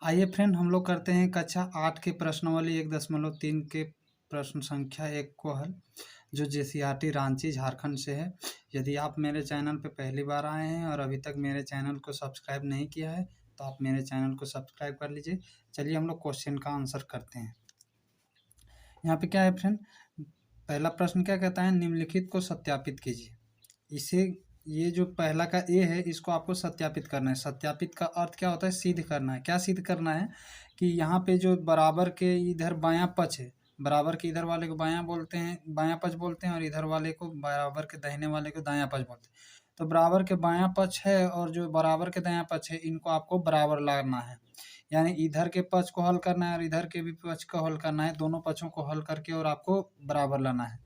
आइए फ्रेंड, हम लोग करते हैं कक्षा 8 के प्रश्नावली 1.3 के प्रश्न संख्या 1 को हल, जो जेसीईआरटी रांची झारखंड से है। यदि आप मेरे चैनल पे पहली बार आए हैं और अभी तक मेरे चैनल को सब्सक्राइब नहीं किया है तो आप मेरे चैनल को सब्सक्राइब कर लीजिए। चलिए हम लोग क्वेश्चन का आंसर करते हैं। यहाँ पे क्या है फ्रेंड, पहला प्रश्न क्या कहता है, निम्नलिखित को सत्यापित कीजिए। इसे ये जो पहला का ए है इसको आपको सत्यापित करना है। सत्यापित का अर्थ क्या होता है, सिद्ध करना है। क्या सिद्ध करना है कि यहाँ पे जो बराबर के इधर बायां पक्ष है, बराबर के इधर वाले को बायां बोलते हैं, बायां पक्ष बोलते हैं, और इधर वाले को बराबर के दाहिने वाले को दायां पक्ष बोलते हैं। तो बराबर के बायां पक्ष है और जो बराबर के दायां पक्ष है इनको आपको बराबर लाना है। यानी इधर के पक्ष को हल करना है और इधर के भी पक्ष को हल करना है, दोनों पक्षों को हल करके और आपको बराबर लाना है।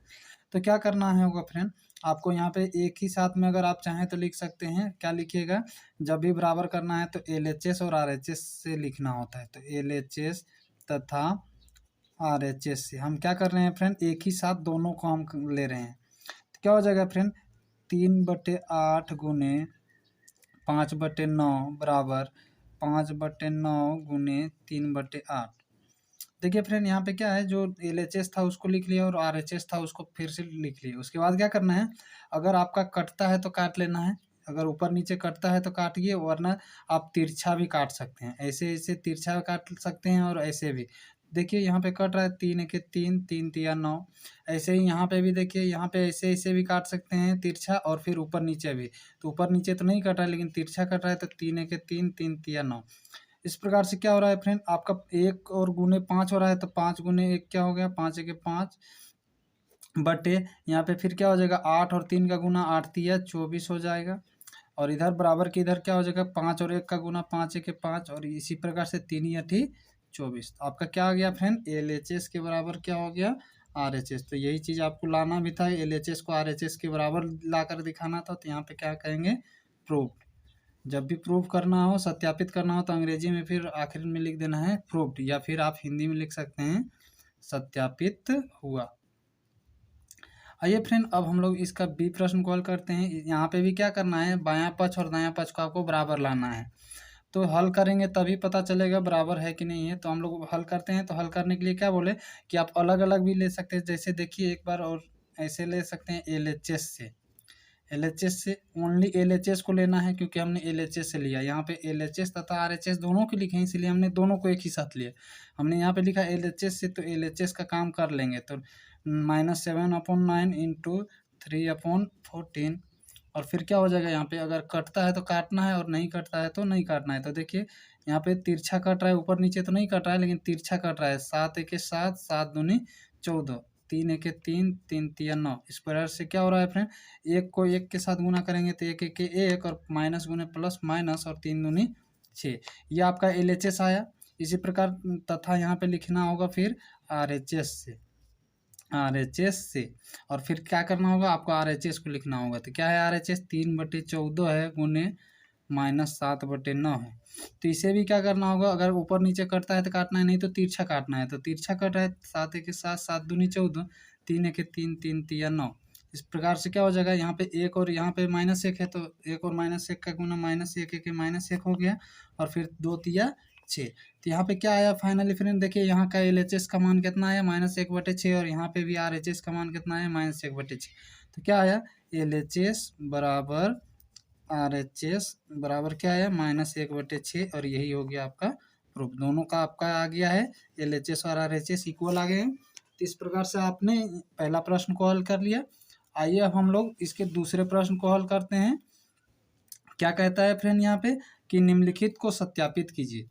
तो क्या करना है होगा फ्रेंड, आपको यहाँ पे एक ही साथ में अगर आप चाहें तो लिख सकते हैं। क्या लिखिएगा, जब भी बराबर करना है तो एलएचएस और आरएचएस से लिखना होता है। तो एलएचएस तथा आरएचएस से हम क्या कर रहे हैं फ्रेंड, एक ही साथ दोनों को हम ले रहे हैं। तो क्या हो जाएगा फ्रेंड, 3/8 गुने 5/9 बराबर 5/9 गुने 3/8। देखिए फ्रेंड, यहाँ पे क्या है, जो एलएचएस था उसको लिख लिया और आरएचएस था उसको फिर से लिख लिया। उसके बाद क्या करना है, अगर आपका कटता है तो काट लेना है। अगर ऊपर नीचे कटता है तो काटिए, वरना आप तिरछा भी काट सकते हैं। ऐसे ऐसे तिरछा काट सकते हैं और ऐसे भी। देखिए यहाँ पे कट रहा है 3 3 3 9। ऐसे ही यहाँ पे भी देखिए, यहाँ पे ऐसे ऐसे भी काट सकते हैं तिरछा, और फिर ऊपर नीचे भी। तो ऊपर नीचे तो नहीं कट रहा है लेकिन तिरछा कट रहा है, तो 3 3 3 9। इस प्रकार से क्या हो रहा है फ्रेंड, आपका 1 और गुने 5 हो रहा है, तो 5 गुने 1 क्या हो गया, 5 1 5 बटे यहाँ पे फिर क्या हो जाएगा, 8 और 3 का गुना 8 3 24 हो जाएगा। और इधर बराबर के इधर क्या हो जाएगा, 5 और 1 का गुना 5 1 5, और इसी प्रकार से 3 8 24। तो आपका क्या हो गया फ्रेंड, एलएचएस के बराबर क्या हो गया, आरएचएस। तो यही चीज़ आपको लाना भी था, एलएचएस को आरएचएस के बराबर लाकर दिखाना था। तो यहाँ पे क्या कहेंगे, प्रूफ। जब भी प्रूफ करना हो, सत्यापित करना हो, तो अंग्रेजी में फिर आखिर में लिख देना है प्रूफ्ड, या फिर आप हिंदी में लिख सकते हैं सत्यापित हुआ। आइए फ्रेंड, अब हम लोग इसका बी प्रश्न को हल करते हैं। यहाँ पे भी क्या करना है, बायां पक्ष और दायां पक्ष को आपको बराबर लाना है। तो हल करेंगे तभी पता चलेगा बराबर है कि नहीं है। तो हम लोग हल करते हैं। तो हल करने के लिए क्या बोले कि आप अलग अलग भी ले सकते हैं। जैसे देखिए एक बार, और ऐसे ले सकते हैं एलएचएस से। एलएचएस से ओनली एलएचएस को लेना है, क्योंकि हमने एलएचएस से लिया। यहाँ पे एलएचएस तथा आरएचएस दोनों के लिखे हैं, इसलिए हमने दोनों को एक ही साथ लिया। हमने यहाँ पे लिखा एलएचएस से, तो एलएचएस का काम कर लेंगे। तो -7/9 इंटू 3/14। और फिर क्या हो जाएगा, यहाँ पे अगर कटता है तो काटना है और नहीं कटता है तो नहीं काटना है। तो देखिए यहाँ पे तिरछा कट रहा है, ऊपर नीचे तो नहीं कट रहा है लेकिन तिरछा कट रहा है। 7 1 7 7 दूनी 14, 3 1 3 3 3 9। इस प्रकार से क्या हो रहा है फ्रेंड, एक को एक के साथ गुना करेंगे तो 1 1 1, और माइनस गुने प्लस माइनस, और 3 दूनी 6। ये आपका एलएचएस आया। इसी प्रकार तथा यहाँ पे लिखना होगा फिर आरएचएस से, आरएचएस से। और फिर क्या करना होगा, आपको आरएचएस को लिखना होगा। तो क्या है आरएचएस, 3/14 है गुने -7/9 है। तो इसे भी क्या करना होगा, अगर ऊपर नीचे कटता है तो काटना है, नहीं तो तिरछा काटना है। तो तिरछा कट रहा है, 7 1 7 7 दूनी 14, 3 1 3 3 3 9। इस प्रकार से क्या हो जाएगा, यहाँ पे 1 और यहाँ पे -1 है, तो 1 और -1 का गुना -1 1 -1 हो गया, और फिर 2 3 6। तो यहाँ पे क्या आया फाइनली फ्रेंड, देखिए यहाँ का एलएचएस का मान कितना आया, -1/6, और यहाँ पे भी आरएचएस का मान कितना है, -1/6। तो क्या आया, एलएचएस बराबर आरएचएस बराबर क्या आया, -1/6। और यही हो गया आपका प्रूफ। दोनों का आपका आ गया है, एलएचएस और आरएचएस इक्वल आ गए हैं। तो इस प्रकार से आपने पहला प्रश्न को हल कर लिया। आइए अब हम लोग इसके दूसरे प्रश्न को हल करते हैं। क्या कहता है फ्रेंड यहाँ पे कि निम्नलिखित को सत्यापित कीजिए।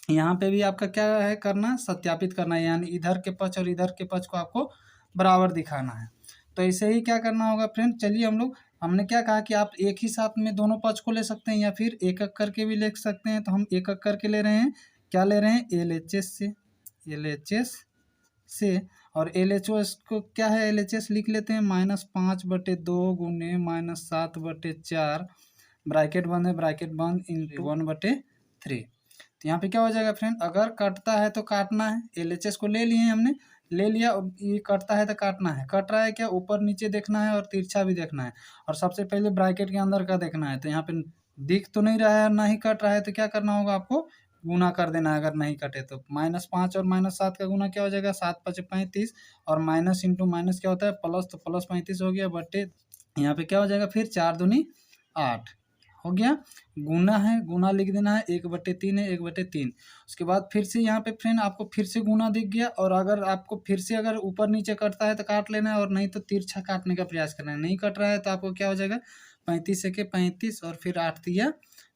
यहाँ पे भी आपका क्या है करना, सत्यापित करना है, यानी इधर के पक्ष और इधर के पक्ष को आपको बराबर दिखाना है। तो ऐसे ही क्या करना होगा फ्रेंड, चलिए हम लोग, हमने क्या कहा कि आप एक ही साथ में दोनों पक्ष को ले सकते हैं या फिर एक एक करके भी ले सकते हैं। तो हम एक एक करके ले रहे हैं। क्या ले रहे हैं, एलएचएस से, एलएचएस से। और एलएचएस को क्या है, एलएचएस लिख लेते हैं, -5/2 गुने -7/4, ब्रैकेट बंद है, ब्रैकेट बंद, इंटू 1/3। तो यहाँ पे क्या हो जाएगा फ्रेंड, अगर कटता है तो काटना है। एलएचएस को ले लिए हमने, ले लिया, और ये कटता है तो काटना है। कट रहा है क्या, ऊपर नीचे देखना है और तिरछा भी देखना है, और सबसे पहले ब्रैकेट के अंदर का देखना है। तो यहाँ पे दिख तो नहीं रहा है, ना ही कट रहा है, तो क्या करना होगा आपको, गुना कर देना है अगर नहीं कटे तो। -5 और -7 का गुना क्या हो जाएगा, 7 × 5 = 35 और माइनस इंटू माइनस क्या होता है प्लस, तो प्लस 35 हो गया बटे यहाँ पे क्या हो जाएगा फिर 4 दूनी 8 हो गया। गुना है, गुना लिख देना है, 1/3 है 1/3। उसके बाद फिर से यहाँ पे फ्रेंड आपको फिर से गुना दिख गया, और अगर आपको फिर से अगर ऊपर नीचे कटता है तो काट लेना है, और नहीं तो तिरछा काटने का प्रयास करना है। नहीं कट रहा है तो आपको क्या हो जाएगा 35 के 35 और फिर 8 तिया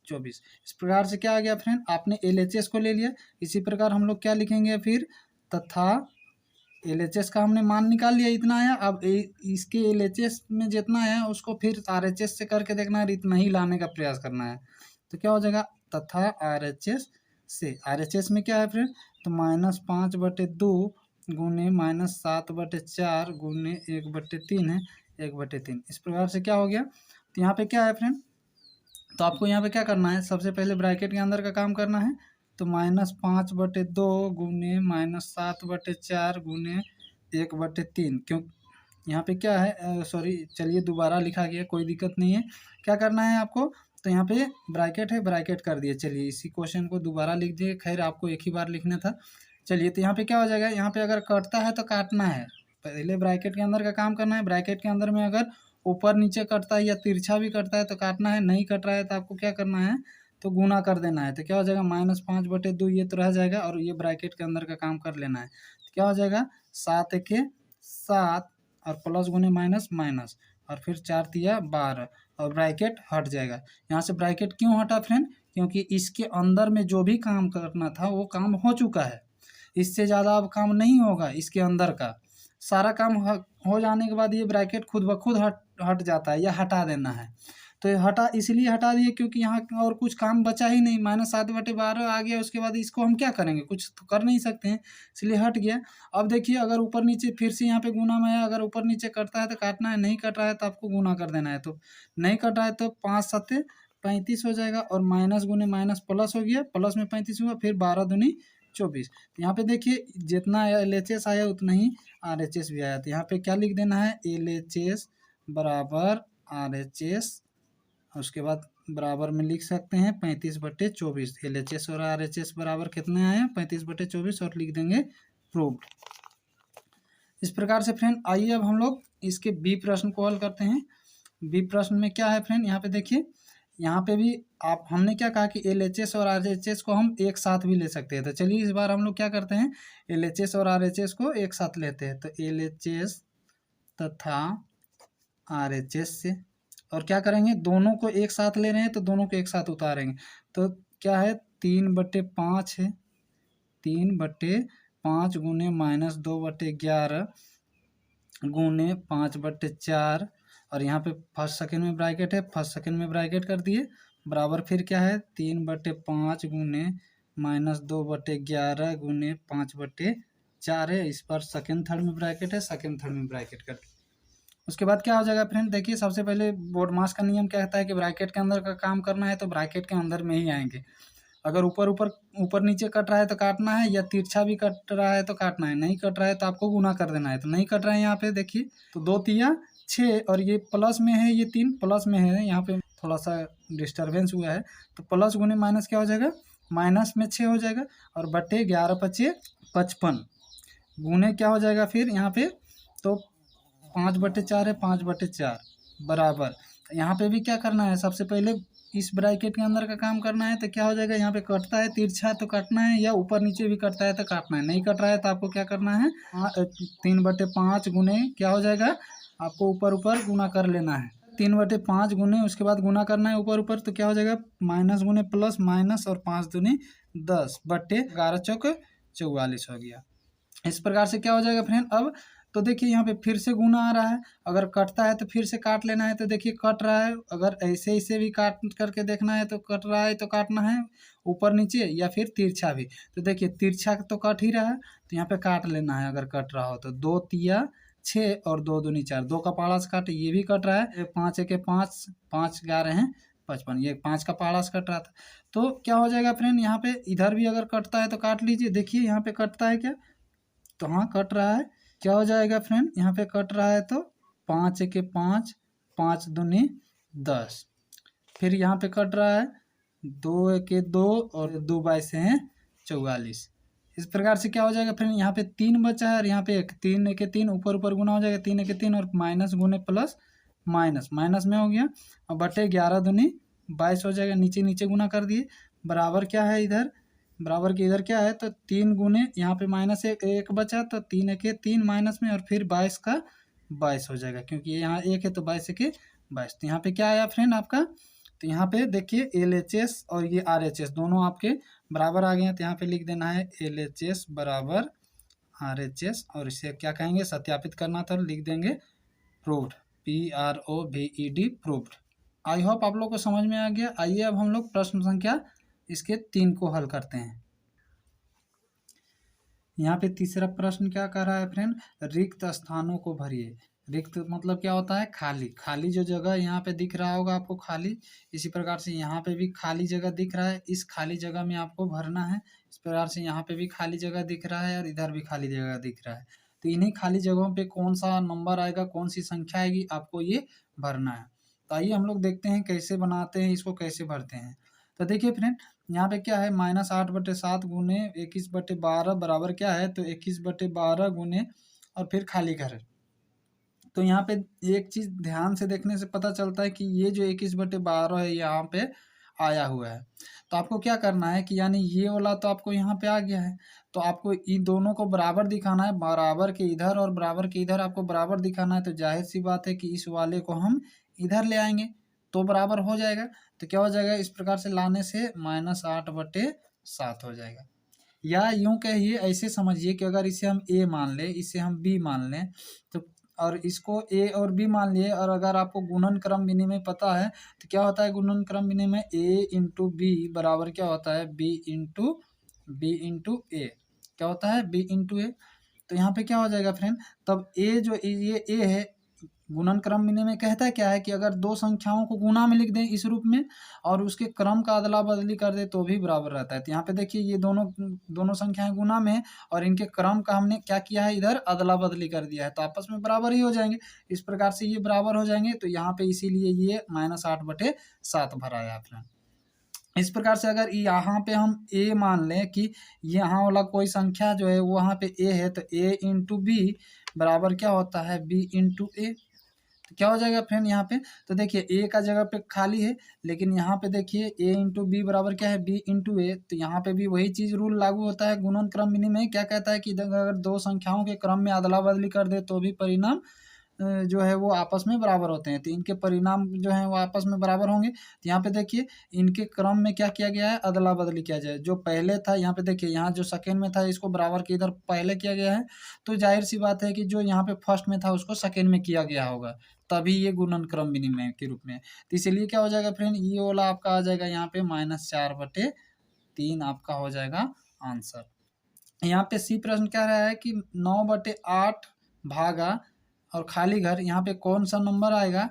24। इस प्रकार से क्या आ गया फ्रेंड, आपने LHS को ले लिया। इसी प्रकार हम लोग क्या लिखेंगे फिर, तथा LHS का हमने मान निकाल लिया, इतना आया। अब इसके LHS में जितना है उसको फिर RHS से करके देखना है, इतना ही लाने का प्रयास करना है। तो क्या हो जाएगा, तथा RHS से, RHS में क्या है फ्रेंड, तो -5/2 गुने -7/4 गुने 1/3 है 1/3। इस प्रकार से क्या हो गया, तो यहाँ पे क्या है फ्रेंड, तो आपको यहाँ पे क्या करना है, सबसे पहले ब्रैकेट के अंदर का काम करना है। तो -5/2 गुने -7/4 गुने 1/3, क्यों यहाँ पे क्या है, सॉरी चलिए दोबारा लिखा गया, कोई दिक्कत नहीं है। क्या करना है आपको, तो यहाँ पे ब्रैकेट है, ब्रैकेट कर दिए। चलिए इसी क्वेश्चन को दोबारा लिख दिए, खैर आपको एक ही बार लिखना था। चलिए तो यहाँ पे क्या हो जाएगा, यहाँ पे अगर कटता है तो काटना है, पहले ब्रैकेट के अंदर का काम करना है। ब्रैकेट के अंदर में अगर ऊपर नीचे कटता है या तिरछा भी कटता है तो काटना है, नहीं कट रहा है तो आपको क्या करना है, तो गुना कर देना है। तो क्या हो जाएगा -5/2, ये तो रह जाएगा, और ये ब्रैकेट के अंदर का काम कर लेना है। तो क्या हो जाएगा 7 के 7 और प्लस गुने माइनस माइनस, और फिर 4 तिया 12 और ब्रैकेट हट जाएगा। यहाँ से ब्रैकेट क्यों हटा फ्रेंड, क्योंकि इसके अंदर में जो भी काम करना था वो काम हो चुका है। इससे ज़्यादा अब काम नहीं होगा, इसके अंदर का सारा काम हो जाने के बाद ये ब्रैकेट खुद ब खुद हट जाता है, या हटा देना है। तो ये हटा इसलिए हटा दिए क्योंकि यहाँ और कुछ काम बचा ही नहीं, -7/12 आ गया। उसके बाद इसको हम क्या करेंगे, कुछ तो कर नहीं सकते हैं, इसलिए हट गया। अब देखिए अगर ऊपर नीचे फिर से यहाँ पे गुना में है, अगर ऊपर नीचे कटता है तो काटना है, नहीं कट रहा है तो आपको गुना कर देना है। तो नहीं कट रहा है तो 5 × 7 = 35 हो जाएगा, और माइनस गुने माइनस प्लस हो गया, प्लस में 35 हुआ, फिर 12 दूनी 24। यहाँ पे देखिए जितना LHS आया उतना ही RHS भी आया। तो यहाँ पे क्या लिख देना है, LHS बराबर RHS, उसके बाद बराबर में लिख सकते हैं 35/24। LHS और RHS बराबर कितने आए, 35/24, और लिख देंगे प्रूव्ड। इस प्रकार से फ्रेंड आइए अब हम लोग इसके बी प्रश्न को हल करते हैं। बी प्रश्न में क्या है फ्रेंड, यहाँ पे देखिए, यहाँ पे भी आप हमने क्या कहा कि LHS और RHS को हम एक साथ भी ले सकते हैं। तो चलिए इस बार हम लोग क्या करते हैं, LHS और RHS को एक साथ लेते हैं। तो LHS तथा RHS से, और क्या करेंगे, दोनों को एक साथ ले रहे हैं तो दोनों को एक साथ उतारेंगे। तो क्या है 3/5 है, 3/5 गुने -2/11 गुने 5/4, और यहाँ पे फर्स्ट सेकंड में ब्रैकेट है, फर्स्ट सेकंड में ब्रैकेट कर दिए, बराबर फिर क्या है 3/5 गुने -2/11 गुने 5/4 है। इस पर सेकंड थर्ड में ब्रैकेट है, सेकंड थर्ड में ब्रैकेट कर। उसके बाद क्या हो जाएगा फ्रेंड, देखिए सबसे पहले बोर्ड मास का नियम क्या कहता है कि ब्रैकेट के अंदर का काम करना है तो ब्रैकेट के अंदर में ही आएंगे। अगर ऊपर नीचे कट रहा है तो काटना है, या तिरछा भी कट रहा है तो काटना है, नहीं कट रहा है तो आपको गुना कर देना है। तो नहीं कट रहा है यहाँ पे देखिए, तो 2 तिया 6, और ये प्लस में है, ये 3 प्लस में है, यहाँ पे थोड़ा सा डिस्टर्बेंस हुआ है। तो प्लस गुने माइनस क्या हो जाएगा, माइनस में 6 हो जाएगा, और बटे 11×5 = 55 गुने क्या हो जाएगा फिर यहाँ पे, तो 5/4 है, 5/4 बराबर। यहाँ पे भी क्या करना है, सबसे पहले इस ब्रैकेट के अंदर का काम करना है। तो क्या हो जाएगा, यहाँ पे कटता है तिरछा तो काटना है, या ऊपर नीचे भी कटता है तो काटना है। नहीं कट रहा है तो आपको क्या करना है, 3/5 गुने क्या हो जाएगा, आपको ऊपर ऊपर गुना कर लेना है। 3/5 गुने, उसके बाद गुना करना है ऊपर ऊपर, तो क्या हो जाएगा माइनस गुने प्लस माइनस, और 5 दूनी 10 बटे 11 चौक 44 हो गया। इस प्रकार से क्या हो जाएगा फ्रेंड, अब तो देखिए यहाँ पे फिर से गुना आ रहा है, अगर कटता है तो फिर से काट लेना है। तो देखिए कट रहा है, अगर ऐसे भी काट करके देखना है तो कट रहा है तो काटना है ऊपर नीचे, या फिर तिरछा भी। तो देखिए तिरछा तो कट ही रहा है, तो यहाँ पे काट लेना है अगर कट रहा हो तो। 2 तिया 6 और 2 दूनी 4, 2 का पाड़ा से काटे, ये भी कट रहा है, 5 × 5 5 11 हैं 55, ये 5 का पाड़ा से कट रहा था। तो क्या हो जाएगा फ्रेंड, यहाँ पे इधर भी अगर कटता है तो काट लीजिए। देखिए यहाँ पे कटता है क्या, तो हाँ कट रहा है। क्या हो जाएगा फ्रेंड, यहाँ पे कट रहा है तो 5 × 5 5 दूनी 10, फिर यहाँ पे कट रहा है 2 एके 2 और 2 बाईस हैं 44। इस प्रकार से क्या हो जाएगा फ्रेंड, यहाँ पे 3 बचा है और यहाँ पे 1, 3 एके 3 ऊपर ऊपर गुना हो जाएगा, 3 एके 3 और माइनस गुने प्लस माइनस, माइनस में हो गया और बटे 11 दूनी 22 हो जाएगा। नीचे नीचे गुना कर दिए, बराबर क्या है इधर, बराबर के इधर क्या है तो 3 गुने यहाँ पे माइनस एक बचा तो 3 एके 3 माइनस में और फिर 22 का 22 हो जाएगा, क्योंकि यहाँ 1 है तो 22 एके 22। तो यहाँ पे क्या आया फ्रेंड आपका, तो यहाँ पे देखिए LHS और ये RHS दोनों आपके बराबर आ गए हैं। तो यहाँ पे लिख देना है LHS बराबर RHS और इसे क्या कहेंगे, सत्यापित करना था, लिख देंगे proved, PROVED proved. I hope आप लोग को समझ में आ गया। आइए अब हम लोग प्रश्न संख्या इसके 3 को हल करते हैं। यहाँ पे तीसरा प्रश्न क्या कर रहा है फ्रेंड, रिक्त स्थानों को भरिए। रिक्त मतलब क्या होता है, खाली, खाली जो जगह यहाँ पे दिख रहा होगा आपको खाली, इसी प्रकार से यहाँ पे भी खाली जगह दिख रहा है, इस खाली जगह में आपको भरना है। इस प्रकार से यहाँ पे भी खाली जगह दिख रहा है और इधर भी खाली जगह दिख रहा है। तो इन्हीं खाली जगहों पे कौन सा नंबर आएगा, कौन सी संख्या आएगी, आपको ये भरना है। तो आइए हम लोग देखते हैं कैसे बनाते हैं, इसको कैसे भरते हैं। तो देखिए फ्रेंड, यहाँ पे क्या है, -8/7 गुने 21/12 बराबर क्या है, तो 21/12 गुने और फिर खाली घर। तो यहाँ पे एक चीज ध्यान से देखने से पता चलता है कि ये जो 21/12 है यहाँ पे आया हुआ है। तो आपको क्या करना है कि यानी ये वाला तो आपको यहाँ पे आ गया है, तो आपको इन दोनों को बराबर दिखाना है, बराबर के इधर और बराबर के इधर आपको बराबर दिखाना है। तो जाहिर सी बात है कि इस वाले को हम इधर ले आएंगे तो बराबर हो जाएगा। तो क्या हो जाएगा, इस प्रकार से लाने से -8/7 हो जाएगा। या यूं कहिए, ऐसे समझिए कि अगर इसे हम ए मान लें, इसे हम बी मान लें, तो और इसको ए और बी मान लिए, और अगर आपको गुणन क्रम विनिमय पता है तो क्या होता है गुणन क्रम विनिमय, ए इंटू बी बराबर क्या होता है, बी इंटू ए। क्या होता है, बी इंटू ए। तो यहाँ पे क्या हो जाएगा फ्रेंड, तब ए जो ये ए है, गुणन क्रम विनिमय कहता है क्या है कि अगर दो संख्याओं को गुणा में लिख दें इस रूप में और उसके क्रम का अदला बदली कर दे तो भी बराबर रहता है। तो यहाँ पे देखिए ये दोनों दोनों संख्याएं गुणा में है और इनके क्रम का हमने क्या किया है, इधर अदला बदली कर दिया है, तो आपस में बराबर ही हो जाएंगे। इस प्रकार से ये बराबर हो जाएंगे। तो यहाँ पे इसीलिए ये -8/7 भरा है आपने। इस प्रकार से अगर यहाँ पे हम ए मान लें कि यहाँ वाला कोई संख्या जो है वो वहाँ पे ए है, तो ए इंटू बी बराबर क्या होता है, बी इंटू ए। तो क्या हो जाएगा फ्रेंड यहाँ पे, तो देखिए ए का जगह पे खाली है, लेकिन यहाँ पे देखिए ए इंटू बी बराबर क्या है, बी इंटू ए। तो यहाँ पे भी वही चीज रूल लागू होता है गुणन क्रम विनिमय। क्या कहता है कि अगर दो संख्याओं के क्रम में अदला बदली कर दे तो भी परिणाम जो है वो आपस में बराबर होते हैं। तो इनके परिणाम जो है वो आपस में बराबर होंगे। तो यहाँ पे देखिए इनके क्रम में क्या किया गया है, अदला बदली किया जाए। जो पहले था यहाँ पे देखिए, यहाँ जो सेकेंड में था इसको बराबर के इधर पहले किया गया है, तो जाहिर सी बात है कि जो यहाँ पे फर्स्ट में था उसको सेकेंड में किया गया होगा, तभी ये गुणन क्रम विनिमय के रूप में। तो इसलिए क्या हो जाएगा फ्रेंड, ये वाला आपका आ जाएगा यहाँ पे -4/3 आपका हो जाएगा आंसर। यहाँ पे सी प्रश्न क्या रहा है कि 9/8 भागा और खाली घर, यहाँ पे कौन सा नंबर आएगा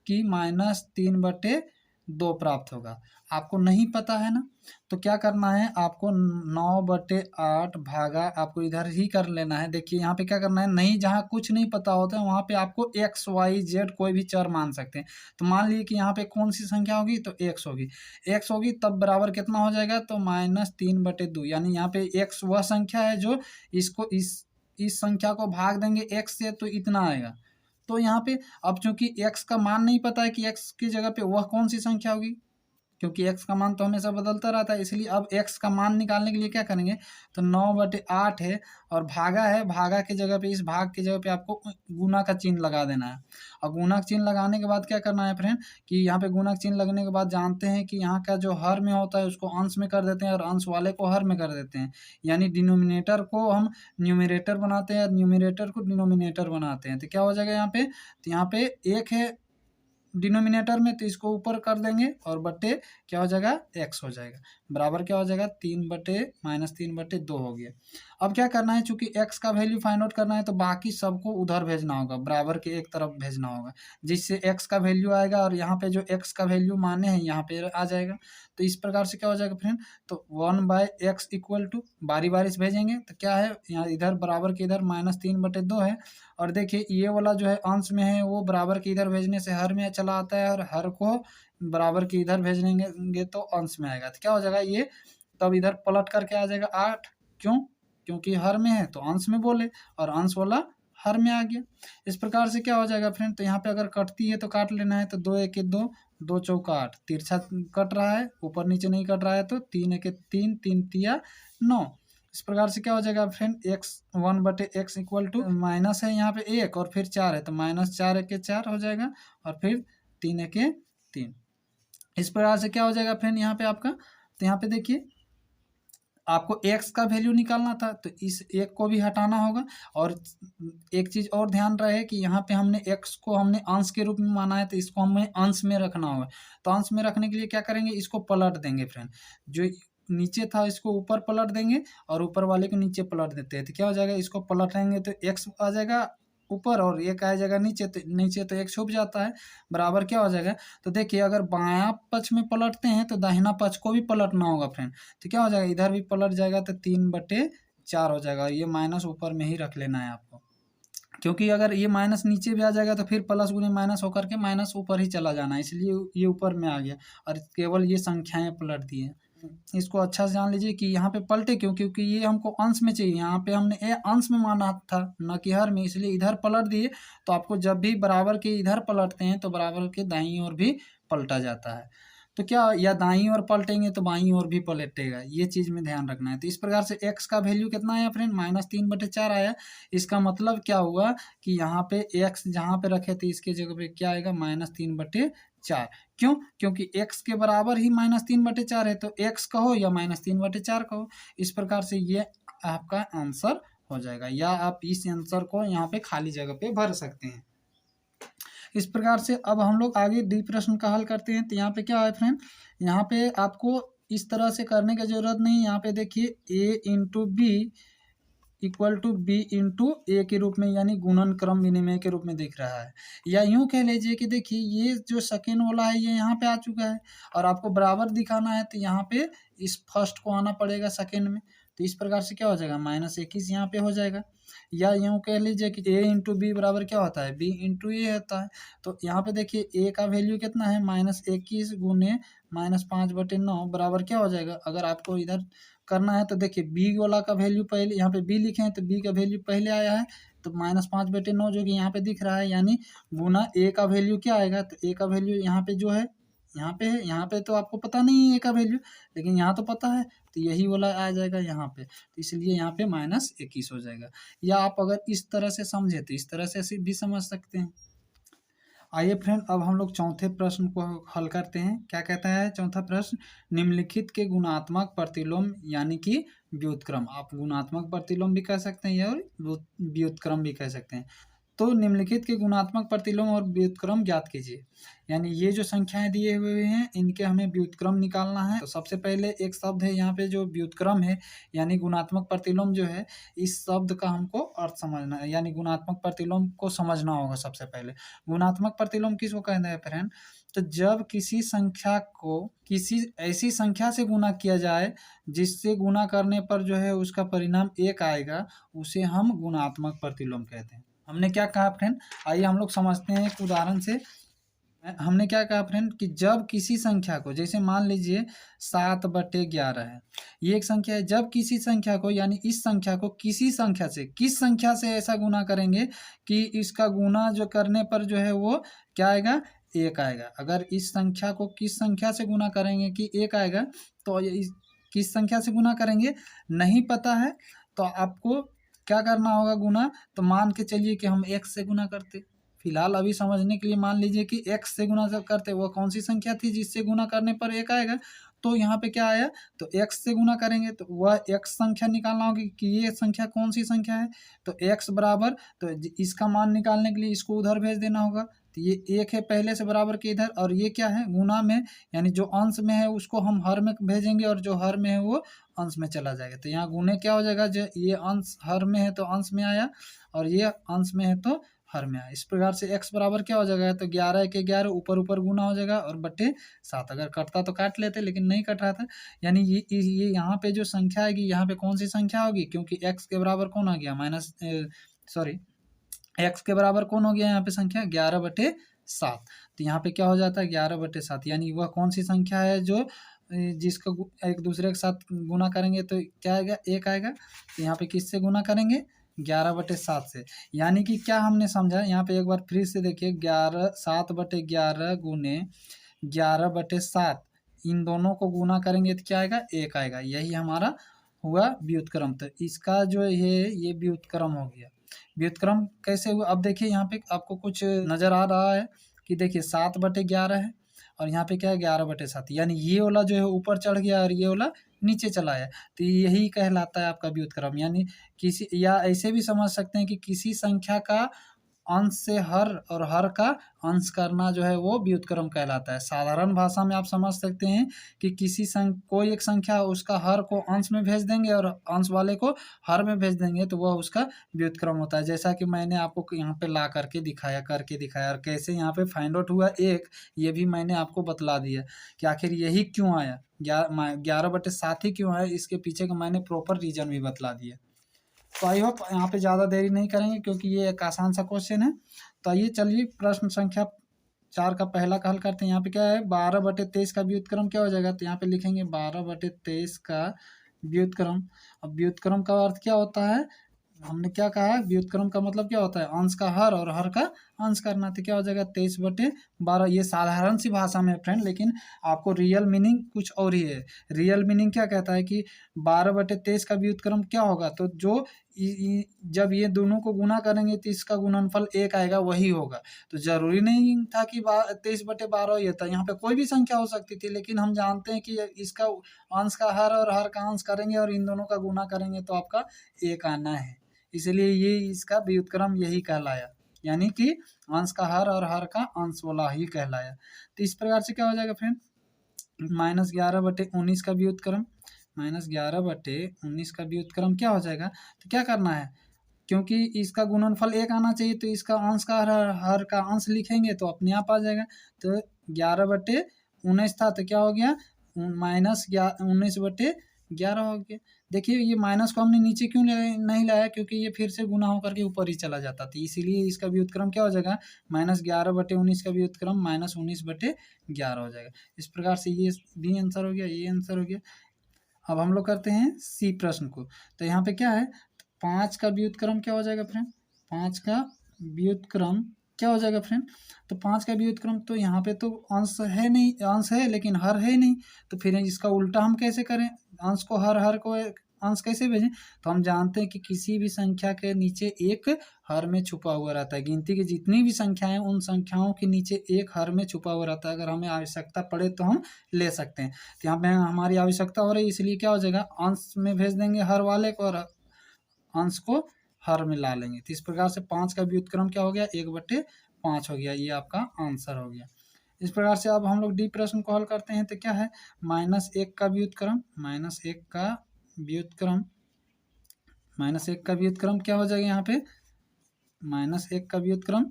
कि -3/2 प्राप्त होगा। आपको नहीं पता है ना, तो क्या करना है, आपको 9/8 भागा आपको इधर ही कर लेना है। देखिए यहाँ पे क्या करना है, नहीं, जहाँ कुछ नहीं पता होता है वहाँ पे आपको XYZ कोई भी चर मान सकते हैं। तो मान लीजिए कि यहाँ पे कौन सी संख्या होगी, तो x होगी, x होगी, तब बराबर कितना हो जाएगा, तो -3/2। यानी यहाँ पे x वह संख्या है जो इसको इस संख्या को भाग देंगे x से तो इतना आएगा। तो यहाँ पे अब चूंकि x का मान नहीं पता है कि x की जगह पे वह कौन सी संख्या होगी, क्योंकि x का मान तो हमेशा बदलता रहता है। इसलिए अब x का मान निकालने के लिए क्या करेंगे, तो 9/8 है और भागा है, भागा की जगह पे, इस भाग की जगह पे आपको गुना का चिन्ह लगा देना है। और गुना का चिन्ह लगाने के बाद क्या करना है फ्रेंड, कि यहाँ पे गुना का चिन्ह लगने के बाद जानते हैं कि यहाँ का जो हर में होता है उसको अंश में कर देते हैं और अंश वाले को हर में कर देते हैं। यानी डिनोमिनेटर को हम न्यूमिनेटर बनाते हैं और न्यूमिनेटर को डिनोमिनेटर बनाते हैं। तो क्या हो जाएगा यहाँ पे, तो यहाँ पे 1 है डिनोमिनेटर में, तो इसको ऊपर कर देंगे और बट्टे क्या हो जाएगा, x हो जाएगा, बराबर क्या हो जाएगा, -3/2 हो गया। अब क्या करना है, चूंकि x का वैल्यू फाइंड आउट करना है तो बाकी सबको उधर भेजना होगा, बराबर के एक तरफ भेजना होगा, जिससे x का वैल्यू आएगा और यहाँ पे जो x का वैल्यू माने हैं यहाँ पे आ जाएगा। तो इस प्रकार से क्या हो जाएगा फ्रेंड, तो 1/x इक्वल टू बारी बारी से भेजेंगे, तो क्या है यहाँ इधर बराबर के इधर -3/2 है। और देखिए ये वाला जो है अंश में है वो बराबर के इधर भेजने से हर में चला आता है और हर को बराबर के इधर भेज देंगे तो अंश में आएगा, तो क्या हो जाएगा ये, तब इधर पलट करके आ जाएगा 8। क्यों? क्योंकि हर में है तो अंश में बोले, और अंश वाला हर में आ गया। इस प्रकार से क्या हो जाएगा फ्रेंड, तो यहाँ पे अगर कटती है तो काट लेना है, तो 2 एक 2, 2 चौका 8, तिरछा कट रहा है, ऊपर नीचे नहीं कट रहा है, तो 3 एक 3, 3 तिया 9। इस प्रकार से क्या हो जाएगा friend, x 1/x equal to minus है यहाँ पे 1 और फिर 4 है, तो -4 एक 4 हो जाएगा, और फिर 3 एक 3। इस प्रकार से क्या हो जाएगा फ्रेंड यहाँ पे आपका, तो यहाँ पे देखिए आपको x का वैल्यू निकालना था, तो इस एक को भी हटाना होगा। और एक चीज़ और ध्यान रहे कि यहाँ पे हमने x को हमने अंश के रूप में माना है, तो इसको हमें अंश में रखना होगा। तो अंश में रखने के लिए क्या करेंगे, इसको पलट देंगे फ्रेंड, जो नीचे था इसको ऊपर पलट देंगे और ऊपर वाले को नीचे पलट देते हैं, तो क्या हो जाएगा, इसको पलटेंगे तो x आ जाएगा ऊपर और एक आ जाएगा नीचे, तो नीचे तो एक छुप जाता है, बराबर क्या हो जाएगा। तो देखिए अगर बायां पक्ष में पलटते हैं तो दाहिना पक्ष को भी पलटना होगा फ्रेंड, तो क्या हो जाएगा, इधर भी पलट जाएगा तो 3/4 हो जाएगा। ये माइनस ऊपर में ही रख लेना है आपको, क्योंकि अगर ये माइनस नीचे भी आ जाएगा तो फिर प्लस गुने माइनस होकर के माइनस ऊपर ही चला जाना है, इसलिए ये ऊपर में आ गया और केवल ये संख्याएं पलट दी है। इसको अच्छा से जान लीजिए कि यहाँ पे पलटे क्यों, क्योंकि ये हमको अंश में चाहिए, यहाँ पे हमने ए अंश में माना था न कि हर में, इसलिए इधर पलट दिए। तो आपको जब भी बराबर के इधर पलटते हैं तो बराबर के दाईं ओर भी पलटा जाता है, तो क्या या दाईं ओर पलटेंगे तो बाईं ओर भी पलटेगा, ये चीज़ में ध्यान रखना है। तो इस प्रकार से x का वैल्यू कितना आया फ्रेंड, -3/4 आया। इसका मतलब क्या हुआ कि यहाँ पे x जहाँ पे रखे थे इसके जगह पे क्या आएगा, -3/4। क्यों? क्योंकि x के बराबर ही -3/4 है, तो x कहो या -3/4 कहो। इस प्रकार से ये आपका आंसर हो जाएगा, या आप इस आंसर को यहाँ पे खाली जगह पे भर सकते हैं। इस प्रकार से अब हम लोग आगे डी प्रश्न का हल करते हैं। तो यहाँ पे क्या है फ्रेंड, यहाँ पे आपको इस तरह से करने की जरूरत नहीं। यहाँ पे देखिए a into B equal to B into A के रूप में, यानी गुणन क्रम विनिमय के रूप में दिख रहा है। या यूं कह लीजिए कि देखिए ये जो सेकेंड वाला है ये यहाँ पे आ चुका है और आपको बराबर दिखाना है, तो यहाँ पे इस फर्स्ट को आना पड़ेगा सेकेंड में। तो इस प्रकार से क्या हो जाएगा, -21 यहाँ पे हो जाएगा। या यूं कह लीजिए कि a इंटू बी बराबर क्या होता है, b इंटू ए होता है। तो यहाँ पे देखिए a का वैल्यू कितना है, -21 गुने -5/9 बराबर क्या हो जाएगा। अगर आपको इधर करना है तो देखिए b वाला का वैल्यू पहले यहाँ पे b लिखे हैं, तो b का वैल्यू पहले आया है, तो -5/9 जो कि यहाँ पे दिख रहा है, यानी गुना a का वैल्यू क्या आएगा। तो a का वैल्यू यहाँ पे जो है यहाँ पे है, यहाँ पे तो आपको पता नहीं है a का वैल्यू, लेकिन यहाँ तो पता है, तो यही वाला आ जाएगा यहाँ पे, तो इसलिए यहाँ पे -21 हो जाएगा। या आप अगर इस तरह से समझे तो इस तरह से भी समझ सकते हैं। आइए फ्रेंड अब हम लोग चौथे प्रश्न को हल करते हैं। क्या कहता है चौथा प्रश्न, निम्नलिखित के गुणात्मक प्रतिलोम यानी कि व्युत्क्रम, आप गुणात्मक प्रतिलोम भी कह सकते हैं और व्युत्क्रम भी कह सकते हैं। तो निम्नलिखित के गुणात्मक प्रतिलोम और व्युत्क्रम ज्ञात कीजिए, यानी ये जो संख्याएं दिए हुए हैं इनके हमें व्युत्क्रम निकालना है। तो सबसे पहले एक शब्द है यहाँ पे जो व्युत्क्रम है, यानी गुणात्मक प्रतिलोम जो है, इस शब्द का हमको अर्थ समझना है, यानी गुणात्मक प्रतिलोम को समझना होगा। सबसे पहले गुणात्मक प्रतिलोम किसको कहते हैं फ्रेंड, तो जब किसी संख्या को किसी ऐसी संख्या से गुना किया जाए जिससे गुना करने पर जो है उसका परिणाम 1 आएगा, उसे हम गुणात्मक प्रतिलोम कहते हैं। हमने क्या कहा फ्रेंड, आइए हम लोग समझते हैं एक उदाहरण से। हमने क्या कहा फ्रेंड कि जब किसी संख्या को, जैसे मान लीजिए 7/11 है, ये एक संख्या है। जब किसी संख्या को, यानी इस संख्या को किसी संख्या से, किस संख्या से ऐसा गुना करेंगे कि इसका गुना जो करने पर जो है वो क्या आएगा, 1 आएगा। अगर इस संख्या को किस संख्या से गुना करेंगे कि 1 आएगा, तो किस संख्या से गुना करेंगे नहीं पता है, तो आपको क्या करना होगा गुना। तो मान के चलिए कि हम x से गुना करते, फिलहाल अभी समझने के लिए मान लीजिए कि x से गुना करते, वो कौन सी संख्या थी जिससे गुना करने पर 1 आएगा। तो यहाँ पे क्या आया, तो x से गुना करेंगे तो वह x संख्या निकालना होगी कि ये संख्या कौन सी संख्या है। तो x बराबर, तो इसका मान निकालने के लिए इसको उधर भेज देना होगा। तो ये 1 है पहले से बराबर के इधर, और ये क्या है गुना में, यानी जो अंश में है उसको हम हर में भेजेंगे और जो हर में है वो अंश में चला जाएगा। तो यहाँ गुने क्या हो जाएगा, जो ये अंश हर में है तो अंश में आया, और ये अंश में है तो हर में आया। इस प्रकार से x बराबर क्या हो जाएगा, तो 11 के 11 ऊपर ऊपर गुना हो जाएगा और बट्टे 7। अगर कटता तो काट लेते, लेकिन नहीं कट रहा था, यानी ये यहाँ पे जो संख्या आएगी यहाँ पे कौन सी संख्या होगी, क्योंकि x के बराबर कौन आ गया, x के बराबर कौन हो गया यहाँ पे संख्या 11/7। 7। तो यहाँ पे क्या हो जाता है 11/7, यानी वह कौन सी संख्या है जो जिसको एक दूसरे के साथ गुना करेंगे तो क्या आएगा, 1 आएगा। तो यहाँ पे किससे गुना करेंगे, 11/7 से। यानी कि क्या हमने समझा, यहाँ पे एक बार फिर से देखिए, 7/11 गुने 11/7, इन दोनों को गुना करेंगे तो क्या आएगा, 1 आएगा। यही हमारा हुआ व्युत्क्रम। तो इसका जो है ये व्युत्क्रम हो गया। व्युत्क्रम कैसे हुआ, अब देखिए यहाँ पे आपको कुछ नज़र आ रहा है कि देखिए 7/11 है और यहाँ पे क्या है 11/7, यानी ये वाला जो है ऊपर चढ़ गया और ये वाला नीचे चला है। तो यही कहलाता है आपका व्युत्क्रम। यानी किसी, या ऐसे भी समझ सकते हैं कि किसी संख्या का अंश से हर और हर का अंश करना जो है वो व्युत्क्रम कहलाता है। साधारण भाषा में आप समझ सकते हैं कि कोई एक संख्या उसका हर को अंश में भेज देंगे और अंश वाले को हर में भेज देंगे तो वह उसका व्युत्क्रम होता है। जैसा कि मैंने आपको यहाँ पे ला करके दिखाया और कैसे यहाँ पे फाइंड आउट हुआ एक, ये भी मैंने आपको बतला दिया कि आखिर यही क्यों आया, 11/7 ही क्यों आया, इसके पीछे का मैंने प्रॉपर रीजन भी बतला दिया। तो आई होप यहाँ पे ज़्यादा देरी नहीं करेंगे क्योंकि ये एक आसान सा क्वेश्चन है। तो आइए चलिए प्रश्न संख्या 4 का पहला का हल करते हैं। यहाँ पे क्या है, 12/23 का व्युत्क्रम क्या हो जाएगा, तो यहाँ पे लिखेंगे 12/23 का व्युत्क्रम। अब व्युत्क्रम का अर्थ क्या होता है, हमने क्या कहा, व्युत्क्रम का मतलब क्या होता है, अंश का हर और हर का अंश करना। तो क्या हो जाएगा 23/12। ये साधारण सी भाषा में फ्रेंड, लेकिन आपको रियल मीनिंग कुछ और ही है। रियल मीनिंग क्या कहता है कि 12/23 का व्युत्क्रम क्या होगा, तो जो जब ये दोनों को गुना करेंगे तो इसका गुणनफल 1 आएगा, वही होगा। तो जरूरी नहीं था कि 23/12 ये था, यहाँ पे कोई भी संख्या हो सकती थी, लेकिन हम जानते हैं कि इसका अंश का हर और हर का अंश करेंगे और इन दोनों का गुना करेंगे तो आपका 1 आना है। इसलिए ये इसका व्युत्क्रम यही कहलाया, यानी कि अंश का हर और हर का अंश वाला ही कहलाया। तो इस प्रकार से क्या हो जाएगा फ्रेंड, -11/19 का व्युत्क्रम, -11/19 का व्युत्क्रम क्या हो जाएगा, तो क्या करना है, क्योंकि इसका गुणनफल 1 आना चाहिए तो इसका अंश का हर का अंश लिखेंगे तो अपने आप आ जाएगा। तो 11/19 था तो क्या हो गया, -19/11 हो गया। देखिए ये माइनस को हमने नीचे क्यों नहीं लाया, क्योंकि ये फिर से गुना होकर के ऊपर ही चला जाता था, इसीलिए इसका व्युत्क्रम क्या हो जाएगा, -11/19 का व्युत्क्रम -19/11 हो जाएगा। इस प्रकार से ये भी आंसर हो गया, ये आंसर हो गया। अब हम लोग करते हैं सी प्रश्न को। तो यहाँ पे क्या है, 5 का व्युत्क्रम क्या हो जाएगा फ्रेंड, 5 का व्युत्क्रम क्या हो जाएगा फ्रेंड, तो 5 का व्युत्क्रम, तो यहाँ पे तो अंश है नहीं, अंश है लेकिन हर है नहीं, तो फिर इसका उल्टा हम कैसे करें, अंश को हर, हर को अंश कैसे भेजें। तो हम जानते हैं कि किसी भी संख्या के नीचे एक हर में छुपा हुआ रहता है। गिनती की जितनी भी संख्याएं, उन संख्याओं के नीचे एक हर में छुपा हुआ रहता है। अगर हमें आवश्यकता पड़े तो हम ले सकते हैं। तो यहाँ पे हमारी आवश्यकता हो रही है, इसलिए क्या हो जाएगा, अंश में भेज देंगे हर वाले को और अंश को हर में ला लेंगे। तो इस प्रकार से 5 का व्युत्क्रम क्या हो गया, 1/5 हो गया। ये आपका आंसर हो गया। इस प्रकार से अब हम लोग डी प्रश्न को हल करते हैं। तो क्या है, -1 का व्युत्क्रम, -1 का व्युत्क्रम, -1 का व्युत्क्रम क्या हो जाएगा यहाँ पे, -1 का व्युत्क्रम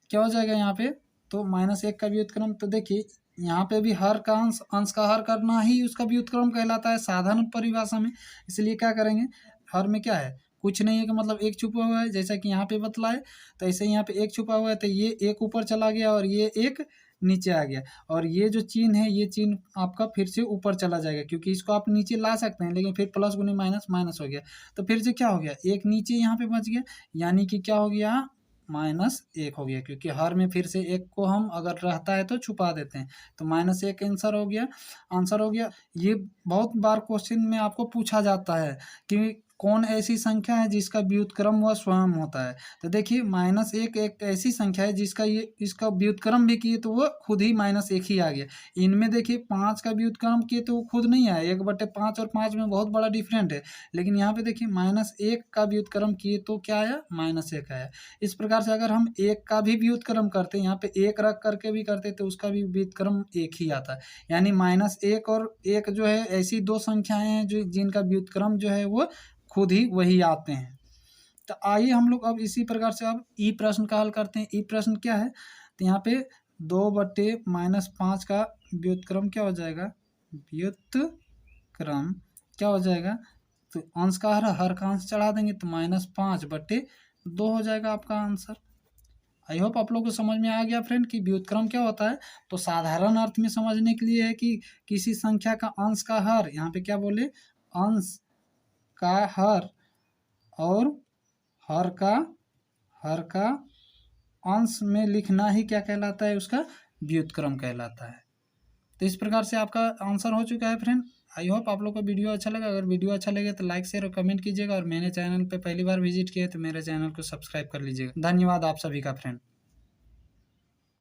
क्या हो जाएगा यहाँ पे, तो -1 का व्युत्क्रम, तो देखिए यहाँ पे भी हर का अंश, अंश का हर करना ही उसका व्युत्क्रम कहलाता है साधारण परिभाषा में। इसलिए क्या करेंगे, हर में क्या है, कुछ नहीं है, कि मतलब एक छुपा हुआ है, जैसा कि यहाँ पे बतलाए, तो ऐसे यहाँ पे एक छुपा हुआ है, तो ये एक ऊपर चला गया और ये एक नीचे आ गया, और ये जो चिन्ह है, ये चिन्ह आपका फिर से ऊपर चला जाएगा, क्योंकि इसको आप नीचे ला सकते हैं, लेकिन फिर प्लस गुने माइनस, माइनस हो गया, तो फिर से क्या हो गया, एक नीचे यहाँ पे बच गया, यानी कि क्या हो गया, -1 हो गया, क्योंकि हर में फिर से एक को हम अगर रहता है तो छुपा देते हैं। तो -1 आंसर हो गया, आंसर हो गया। ये बहुत बार क्वेश्चन में आपको पूछा जाता है कि कौन ऐसी संख्या है जिसका व्युत्क्रम वह स्वयं होता है। तो देखिए -1 एक ऐसी संख्या है जिसका इसका व्युत्क्रम भी किए तो वह खुद ही -1 ही आ गया। इनमें देखिए 5 का व्युत्क्रम किए तो वो खुद नहीं आया, 1/5 और 5 में बहुत बड़ा डिफरेंट है, लेकिन यहाँ पे देखिए -1 का व्युत्क्रम किए तो क्या आया, -1 आया। इस प्रकार से अगर हम 1 का भी व्युत्क्रम करते हैं, यहाँ पे 1 रख करके भी करते तो उसका भी व्युत्क्रम 1 ही आता है। यानी -1 और 1 जो है ऐसी दो संख्याएं हैं जो जिनका व्युत्क्रम जो है वो खुद ही वही आते हैं। तो आइए हम लोग अब इसी प्रकार से अब ई प्रश्न का हल करते हैं। ई प्रश्न क्या है, तो यहाँ पे 2/-5 का व्युत्क्रम क्या हो जाएगा, व्युत्क्रम क्या हो जाएगा, तो अंश का हर, हर का अंश चढ़ा देंगे तो -5/2 हो जाएगा आपका आंसर। आई होप आप लोग को समझ में आ गया फ्रेंड कि व्युत्क्रम क्या होता है। तो साधारण अर्थ में समझने के लिए है कि किसी संख्या का अंश का हर, यहाँ पे क्या बोले, अंश का हर और हर का अंश में लिखना ही क्या कहलाता है, उसका व्युत्क्रम कहलाता है। तो इस प्रकार से आपका आंसर हो चुका है फ्रेंड। आई होप आप लोग को वीडियो अच्छा लगा। अगर वीडियो अच्छा लगे तो लाइक शेयर और कमेंट कीजिएगा, और मेरे चैनल पे पहली बार विजिट किए तो मेरे चैनल को सब्सक्राइब कर लीजिएगा। धन्यवाद आप सभी का फ्रेंड।